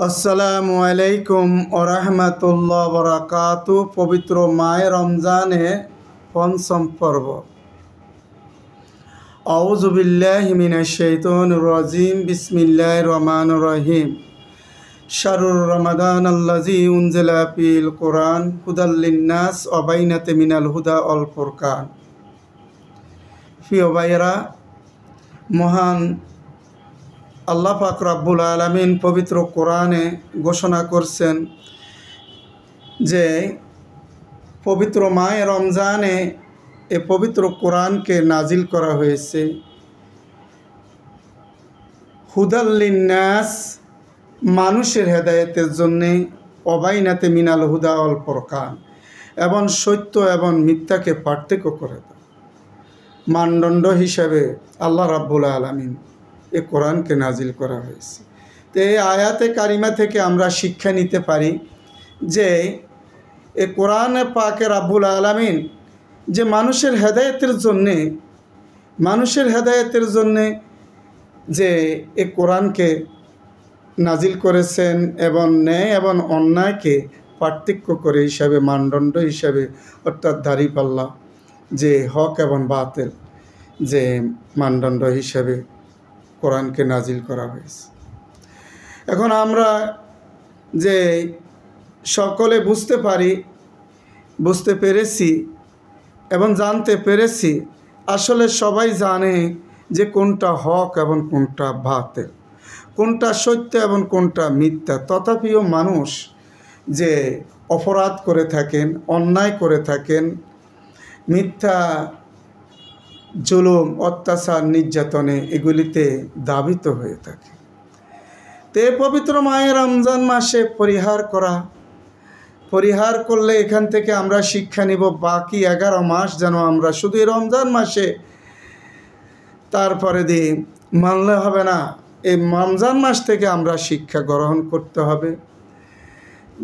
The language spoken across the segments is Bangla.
আসসালামু আলাইকুম ওরহমতুল্লাহ বরাকাতু। পবিত্র মাহে রমজানে পঞ্চম পর্ব। আউযু বিল্লাহি মিনাশ শাইতানির রাজিম। বিসমিল্লাহির রহমানির রহিম। শাহরুর রমাদানাল্লাযী উনজিলা ফিল কুরআন হুদাল লিন্নাস ওয়া বাইনাতিন মিনাল হুদা ওয়াল ফুরকান। প্রিয় ভাইয়েরা, মহান আল্লাহ পাক রব্বুল আলামিন পবিত্র কোরআনে ঘোষণা করছেন যে পবিত্র মাহে রমজানে এ পবিত্র কোরআনকে নাজিল করা হয়েছে হুদাল লিন্নাস, মানুষের হেদায়েতের জন্যে, অবাইনাতে মিনাল হুদা ওয়াল ফুরকান, এবং সত্য এবং মিথ্যাকে পার্থক্য করে দেয় মানদণ্ড হিসাবে আল্লাহ রাব্বুল আলামিন এ কোরআনকে নাজিল করা হয়েছে। তো এই আয়াতে কারিমা থেকে আমরা শিক্ষা নিতে পারি যে এ কোরআনে পাকে রাব্বুল আলামিন যে মানুষের হেদায়েতের জন্যে যে এ কোরআনকে নাজিল করেছেন এবং ন্যায় এবং অন্যায়কে পার্থক্য করে হিসাবে, মানদণ্ড হিসাবে, অর্থাৎ দাঁড়িপাল্লা যে হক এবং বাতিল যে মানদণ্ড হিসাবে কোরআনকে নাজিল করা হয়েছে। এখন আমরা যে সকলে বুঝতে পেরেছি এবং জানতে পেরেছি, আসলে সবাই জানে যে কোনটা হক এবং কোনটা বাতিল, কোনটা সত্য এবং কোনটা মিথ্যা। তথাপিও মানুষ যে অপরাধ করে থাকেন, অন্যায় করে থাকেন, মিথ্যা, জুলুম, অত্যাচার, নির্যাতনে এগুলিতে দাবিত হয়ে থাকে। তে পবিত্র মাহে রমজান মাসে পরিহার করলে এখান থেকে আমরা শিক্ষা নিব বাকি 11 মাস যেন আমরা শুধু রমজান মাসে তারপরে দিয়ে মানলে হবে না। এই রমজান মাস থেকে আমরা শিক্ষা গ্রহণ করতে হবে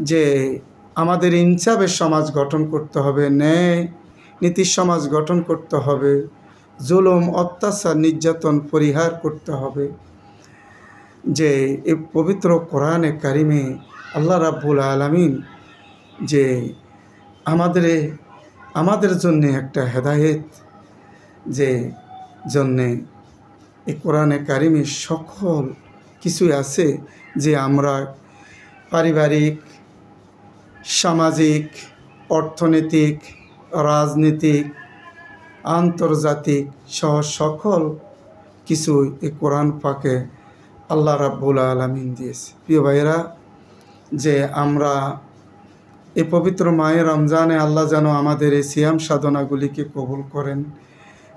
যে আমাদের ইনসাফের সমাজ গঠন করতে হবে, ন্যায় নীতির সমাজ গঠন করতে হবে, জুলুম, অত্যাচার, নির্যাতন পরিহার করতে হবে। যে এই পবিত্র কোরআনে কারিমে আল্লাহ রাব্বুল আলামিন যে আমাদের জন্যে একটা হেদায়েত যে জন্যে এই কোরআনে কারিমে সকল কিছুই আছে যে আমরা পারিবারিক, সামাজিক, অর্থনৈতিক, রাজনীতিক, আন্তর্জাতিক সহ সকল কিছুই এই কোরআন পাকে আল্লাহ রাব্বুল আলামিন দিয়েছে। প্রিয় ভাইয়েরা, যে আমরা এই পবিত্র মাহে রমজানে আল্লাহ যেন আমাদের এই সিয়াম সাধনাগুলিকে কবুল করেন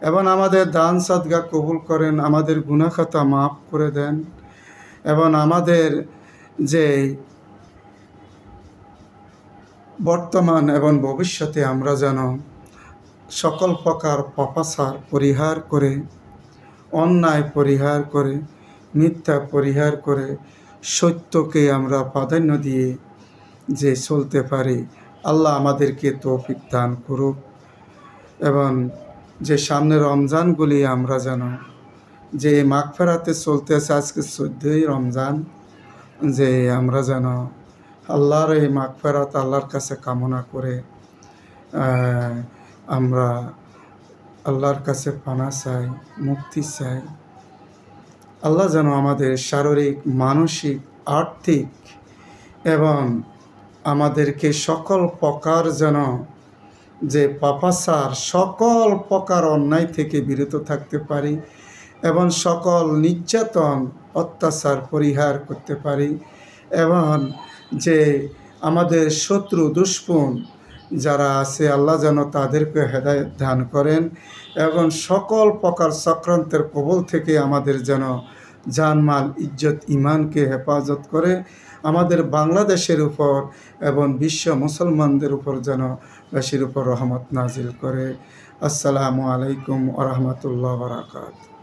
এবং আমাদের দান সাদগা কবুল করেন, আমাদের গুনাহ খাতা মাফ করে দেন এবং আমাদের যে বর্তমান এবং ভবিষ্যতে আমরা যেন সকল প্রকার পাপাচার পরিহার করে, অন্যায় পরিহার করে, মিথ্যা পরিহার করে সত্যকে আমরা প্রাধান্য দিয়ে যে চলতে পারি। আল্লাহ আমাদেরকে তৌফিক দান করুক এবং যে সামনে রমজানগুলি আমরা যেন যে মাগফিরাতে চলতে আছে, আজকে 14ই রমজান, যে আমরা যেন আল্লাহর এই মাগফিরাত আল্লাহর কাছে কামনা করে আমরা আল্লাহর কাছে পানা চাই, মুক্তি চাই। আল্লাহ যেন আমাদের শারীরিক, মানসিক, আর্থিক এবং আমাদেরকে সকল প্রকার যেন যে পাপাচার, সকল প্রকার অন্যায় থেকে বিরত থাকতে পারি এবং সকল নির্যাতন, অত্যাচার পরিহার করতে পারি এবং যে আমাদের শত্রু দুশমন যারা আছে আল্লাহ যেন তাদেরকে হেদায়েত দান করেন এবং সকল প্রকার চক্রান্তের কবল থেকে আমাদের যেন জানমাল, ইজ্জত, ইমানকে হেফাজত করে আমাদের বাংলাদেশের উপর এবং বিশ্ব মুসলমানদের উপর যেন বেশির উপর রহমত নাজিল করে। আসসালামু আলাইকুম ওয়া রাহমাতুল্লাহি ওয়া বারাকাতুহু।